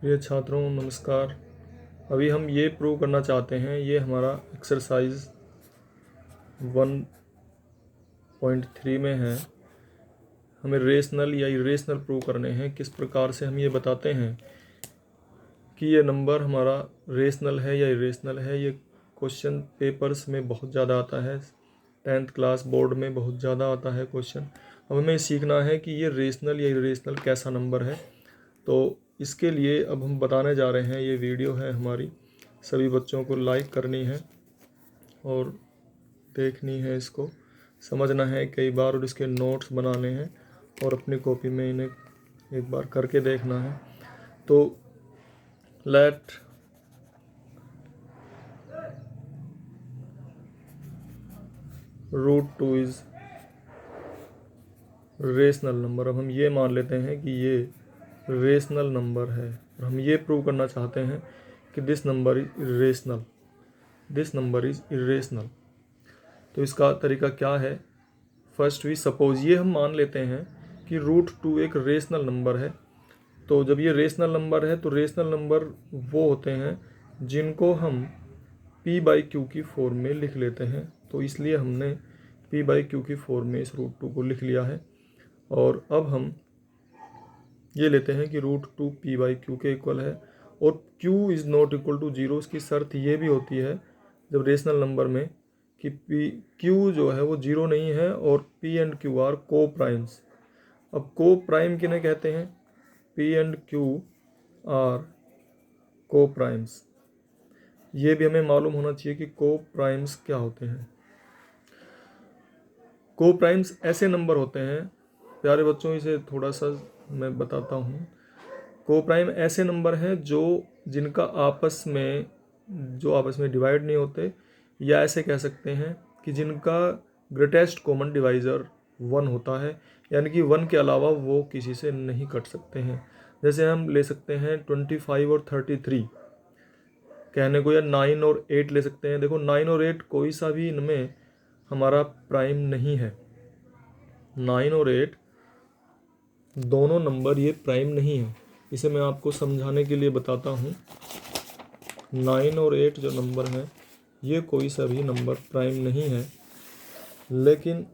प्रिय छात्रों नमस्कार। अभी हम ये प्रूव करना चाहते हैं, ये हमारा एक्सरसाइज 1.3 में है। हमें रेशनल या इरेशनल प्रूव करने हैं। किस प्रकार से हम ये बताते हैं कि ये नंबर हमारा रेशनल है या इरेशनल है। ये क्वेश्चन पेपर्स में बहुत ज़्यादा आता है, 10th क्लास बोर्ड में बहुत ज़्यादा आता है क्वेश्चन। अब हमें सीखना है कि ये रेशनल या इरेशनल कैसा नंबर है। तो इसके लिए अब हम बताने जा रहे हैं, ये वीडियो है हमारी, सभी बच्चों को लाइक करनी है और देखनी है, इसको समझना है कई बार और इसके नोट्स बनाने हैं और अपनी कॉपी में इन्हें एक बार करके देखना है। तो लेट √2 इज रेशनल नंबर। अब हम ये मान लेते हैं कि ये रेशनल नंबर है और हम ये प्रूव करना चाहते हैं कि दिस नंबर इज इरेशनल। तो इसका तरीका क्या है? फर्स्ट वी सपोज, ये हम मान लेते हैं कि √2 एक रेशनल नंबर है। तो जब ये रेशनल नंबर है तो रेशनल नंबर वो होते हैं जिनको हम p/q की फॉर्म में लिख लेते हैं। तो इसलिए हमने p/q की फॉर्म में इस √2 को लिख लिया है। और अब हम ये लेते हैं कि √2 p/q के इक्वल है और q is not equal to 0। इसकी शर्त ये भी होती है जब रेशनल नंबर में कि q जो है वो 0 नहीं है और p एंड q आर को प्राइम्स। अब को प्राइम किन्हें कहते हैं? p एंड q आर को प्राइम्स। ये भी हमें मालूम होना चाहिए कि को प्राइम्स क्या होते हैं। को प्राइम्स ऐसे नंबर होते हैं, प्यारे बच्चों इसे थोड़ा सा मैं बताता हूँ। को प्राइम ऐसे नंबर हैं जिनका आपस में डिवाइड नहीं होते, या ऐसे कह सकते हैं कि जिनका ग्रेटेस्ट कॉमन डिवाइज़र 1 होता है, यानी कि 1 के अलावा वो किसी से नहीं कट सकते हैं। जैसे हम ले सकते हैं 25 और 33 कहने को, या 9 और 8 ले सकते हैं। देखो 9 और 8 कोई सा भी इनमें हमारा प्राइम नहीं है। 9 और 8 दोनों नंबर ये प्राइम नहीं है। इसे मैं आपको समझाने के लिए बताता हूँ। 9 और 8 जो नंबर हैं ये कोई सा भी नंबर प्राइम नहीं है। लेकिन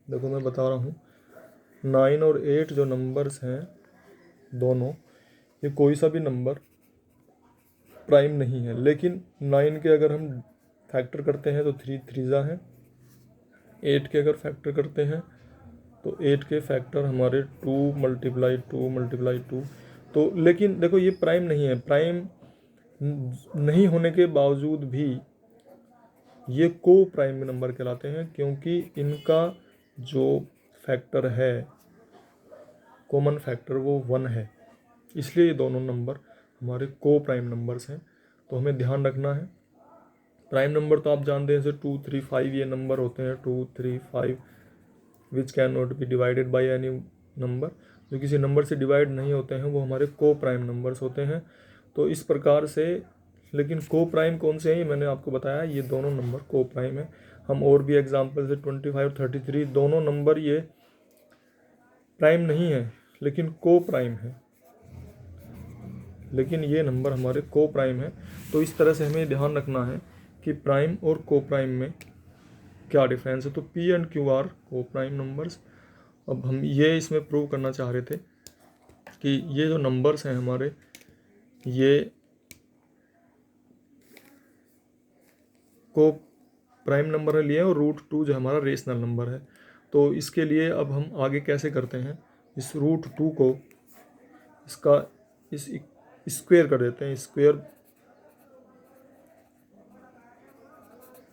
देखो मैं बता रहा हूँ, 9 और 8 जो नंबर्स हैं दोनों, ये कोई सा भी नंबर प्राइम नहीं है। लेकिन 9 के अगर हम फैक्टर करते हैं तो 3 3 हैं। 8 के अगर फैक्टर करते हैं तो 8 के फैक्टर हमारे 2 × 2 तो लेकिन देखो ये प्राइम नहीं है। प्राइम नहीं होने के बावजूद भी ये को प्राइम नंबर कहलाते हैं, क्योंकि इनका जो फैक्टर है, कॉमन फैक्टर, वो 1 है। इसलिए ये दोनों नंबर हमारे को प्राइम नंबर्स हैं। तो हमें ध्यान रखना है। प्राइम नंबर तो आप जानते हैं, जैसे 2 3 5 ये नंबर होते हैं, 2 3 5 which can not be divided by any number. जो किसी नंबर से डिवाइड नहीं होते हैं वो हमारे को प्राइम नंबर्स होते हैं। तो इस प्रकार से, लेकिन को प्राइम कौन से हैं ये मैंने आपको बताया, ये दोनों नंबर को प्राइम है। हम और भी एग्जांपल से 25 और 33 दोनों नंबर ये प्राइम नहीं है लेकिन को प्राइम है, लेकिन ये नंबर हमारे को प्राइम है। तो इस तरह से हमें ध्यान रखना है कि प्राइम और को प्राइम में क्या डिफरेंस है। तो p एंड q आर को प्राइम नंबर्स। अब हम ये इसमें प्रूव करना चाह रहे थे कि ये जो नंबर्स हैं हमारे, ये को प्राइम नंबर लिए और √2 जो हमारा रेशनल नंबर है। तो इसके लिए अब हम आगे कैसे करते हैं, इस √2 को इसका स्क्वायर कर देते हैं।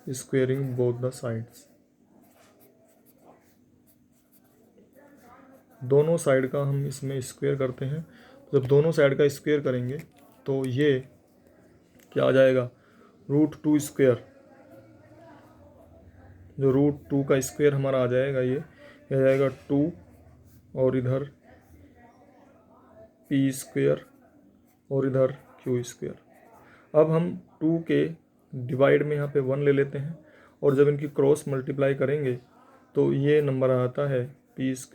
स्क्वेयरिंग बोथ द साइड्स, दोनों साइड का हम इसमें स्क्वायर करते हैं। जब दोनों साइड का स्क्वायर करेंगे तो ये क्या आ जाएगा, √2 स्क्वायर। जो √2 का स्क्वायर हमारा आ जाएगा, ये आ जाएगा 2 और इधर p स्क्वायर और इधर q स्क्वायर। अब हम 2 के डिवाइड में यहाँ पे 1 ले लेते हैं और जब इनकी क्रॉस मल्टीप्लाई करेंगे तो ये नंबर आता है p² =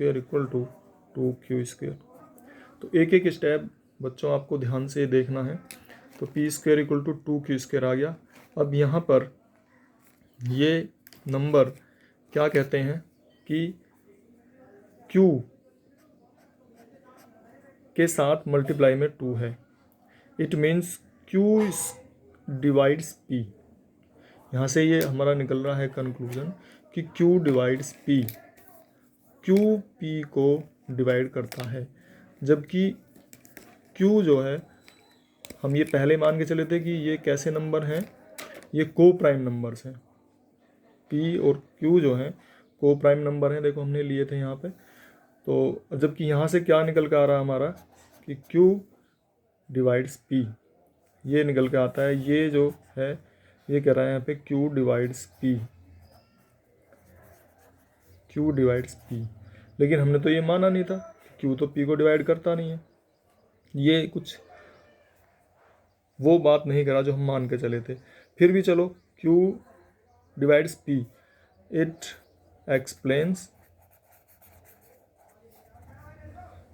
2q²। तो एक एक स्टेप बच्चों आपको ध्यान से देखना है। तो p square equal to 2q² आ गया। अब यहाँ पर ये नंबर क्या कहते हैं कि q के साथ मल्टीप्लाई में 2 है। It means q divides p। यहाँ से ये हमारा निकल रहा है कंक्लूजन कि q divides p, q p को डिवाइड करता है। जबकि q जो है, हम ये पहले मान के चले थे कि ये कैसे नंबर हैं, ये को प्राइम नंबर्स हैं। p और q जो है को प्राइम नंबर हैं, देखो हमने लिए थे यहाँ पे। तो जबकि यहाँ से क्या निकल के आ रहा है हमारा कि q डिवाइड्स p, ये निकल के आता है। ये जो है ये कह रहा है यहाँ पे q divides p, q divides p। लेकिन हमने तो ये माना नहीं था, q तो p को डिवाइड करता नहीं है। ये कुछ वो बात नहीं करा जो हम मान के चले थे। फिर भी चलो, q divides p, it explains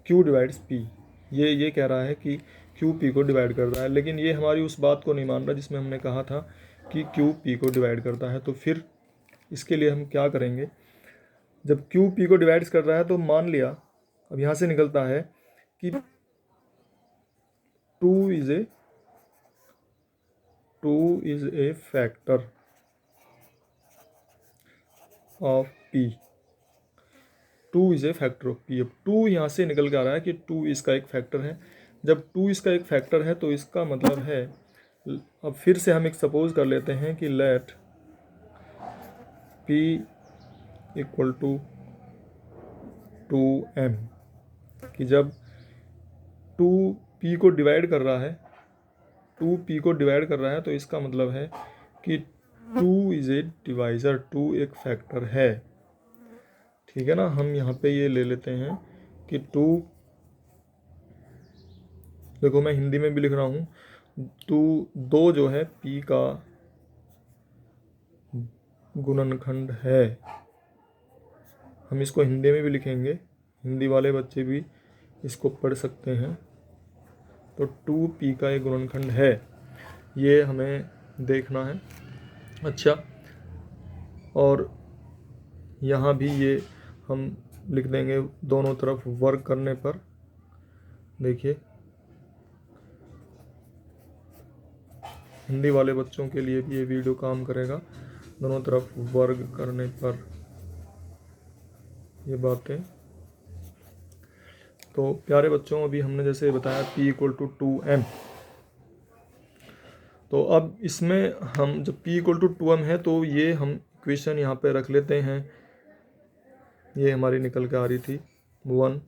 q divides p। ये कह रहा है कि q p को डिवाइड कर रहा है, लेकिन ये हमारी उस बात को नहीं मान रहा जिसमें हमने कहा था कि q p को डिवाइड करता है। तो फिर इसके लिए हम क्या करेंगे, जब q p को डिवाइड कर रहा है तो मान लिया, अब यहाँ से निकलता है कि 2 is a factor of p, 2 is a factor of p। अब 2 यहाँ से निकल के आ रहा है कि 2 इसका एक फैक्टर है। जब 2 इसका एक फैक्टर है तो इसका मतलब है, अब फिर से हम एक सपोज कर लेते हैं कि late p equal to 2m, कि जब 2 p को डिवाइड कर रहा है, 2 p को डिवाइड कर रहा है, तो इसका मतलब है कि 2 इज ए डिवाइज़र, 2 एक फैक्टर है। ठीक है ना। हम यहाँ पे ये ले लेते हैं कि 2, देखो मैं हिंदी में भी लिख रहा हूँ, 2 जो है p का गुणनखंड है। हम इसको हिंदी में भी लिखेंगे, हिंदी वाले बच्चे भी इसको पढ़ सकते हैं। तो 2p का एक गुणनखंड है, ये हमें देखना है। अच्छा, और यहाँ भी ये हम लिख देंगे दोनों तरफ वर्क करने पर। देखिए, हिंदी वाले बच्चों के लिए भी ये वीडियो काम करेगा, दोनों तरफ वर्ग करने पर ये बातें। तो प्यारे बच्चों, अभी हमने जैसे बताया p इक्वल टू 2m, तो अब इसमें हम जब p इक्वल टू 2m है तो ये हम इक्वेशन यहाँ पे रख लेते हैं। ये हमारी निकल के आ रही थी 1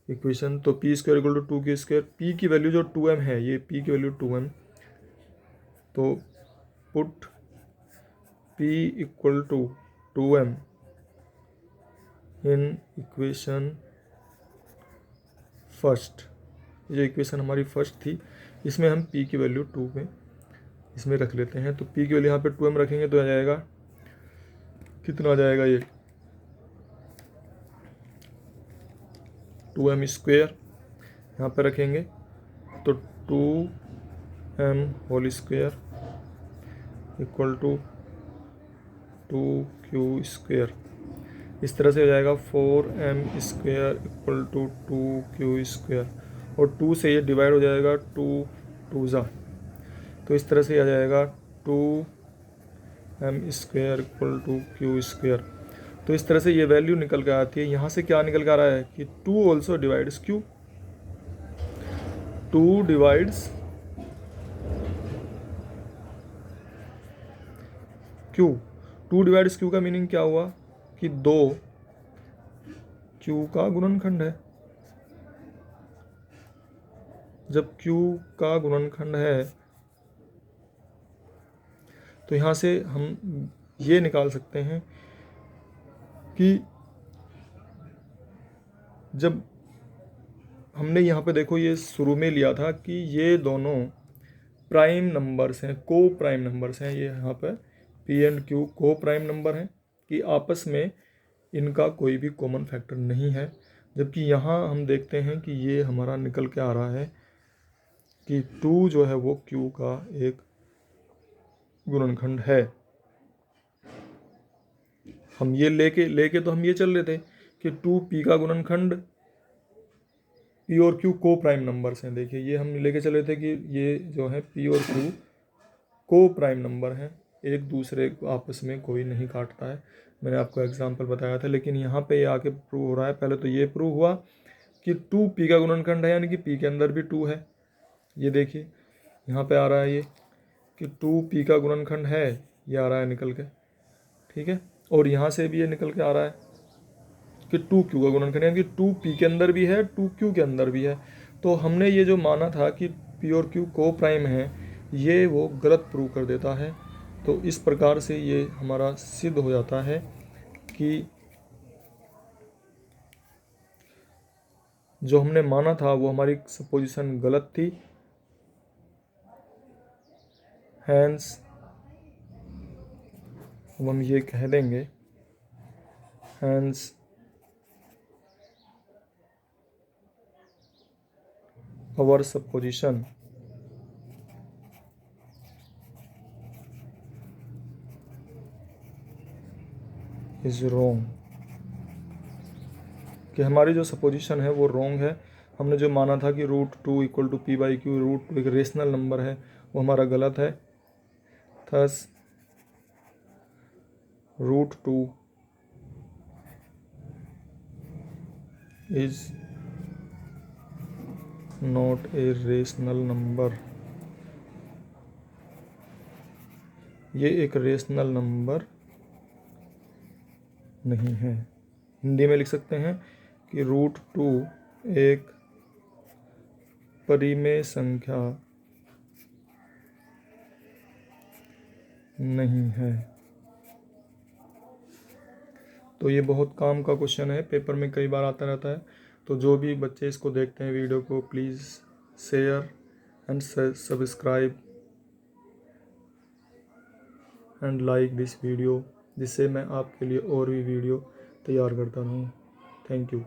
इक्वेशन। तो p square equal to 2q², p की वैल्यू जो 2m है, ये p की वैल्यू 2m, तो put p equal to 2m in equation first. ये इक्वेशन हमारी फर्स्ट थी, इसमें हम p की वैल्यू 2 में इसमें रख लेते हैं। तो p की वैल्यू यहाँ पे 2m रखेंगे तो आ जाएगा, कितना आ जाएगा, ये 2m स्क्वेयर यहाँ पे रखेंगे तो 2m whole square equal to 2q²। इस तरह से हो जाएगा 4m square equal to 2q², और 2 से ये डिवाइड हो जाएगा, 2 2 जा, तो इस तरह से आ जाएगा 2m square equal to q²। तो इस तरह से ये वैल्यू निकल कर आती है। यहाँ से क्या निकल कर आ रहा है कि 2 also divides q, 2 divides q। 2 divides q का मीनिंग क्या हुआ कि 2 q का गुणनखंड है। जब q का गुणनखंड है तो यहाँ से हम ये निकाल सकते हैं कि जब हमने यहाँ पे देखो ये शुरू में लिया था कि ये दोनों प्राइम नंबर्स हैं, को प्राइम नंबर्स हैं। ये यहाँ पर p एंड q को प्राइम नंबर हैं कि आपस में इनका कोई भी कॉमन फैक्टर नहीं है। जबकि यहाँ हम देखते हैं कि ये हमारा निकल के आ रहा है कि 2 जो है वो Q का एक गुणनखंड है। हम ये लेके तो हम ये चल रहे थे कि 2P का गुणनखंड P और Q को प्राइम नंबर्स हैं। देखिए ये हम लेके चले थे कि ये जो है P और Q को प्राइम नंबर हैं, एक दूसरे को आपस में कोई नहीं काटता है। मैंने आपको एग्जांपल बताया था, लेकिन यहाँ पे ये आके प्रूव हो रहा है। पहले तो ये प्रूव हुआ कि 2P का गुणनखंड है, यानी कि P के अंदर भी 2 है। ये देखिए यहाँ पे आ रहा है ये कि 2P का गुणनखंड है, ये आ रहा है निकल के, ठीक है। और यहाँ से भी ये निकल के आ रहा है कि 2Q का गुणनखंड, यानी कि 2P के अंदर भी है, 2Q के अंदर भी है। तो हमने ये जो माना था कि P और Q को प्राइम है, ये वो गलत प्रूव कर देता है। तो इस प्रकार से ये हमारा सिद्ध हो जाता है कि जो हमने माना था वो हमारी सपोजिशन गलत थी। हैंस हम ये कह देंगे, hence our supposition is wrong, कि हमारी जो सपोजिशन है वो रॉन्ग है। हमने जो माना था कि √2 इक्वल टू P/Q, √2 एक रेशनल नंबर है, वो हमारा गलत है। Thus √2 is not a rational number, ये एक रेशनल नंबर नहीं है। हिंदी में लिख सकते हैं कि √2 एक परिमेय संख्या नहीं है। तो ये बहुत काम का क्वेश्चन है, पेपर में कई बार आता रहता है। तो जो भी बच्चे इसको देखते हैं वीडियो को, please share and subscribe and like this video, जिससे मैं आपके लिए और भी वीडियो तैयार करता रहूँ। Thank you.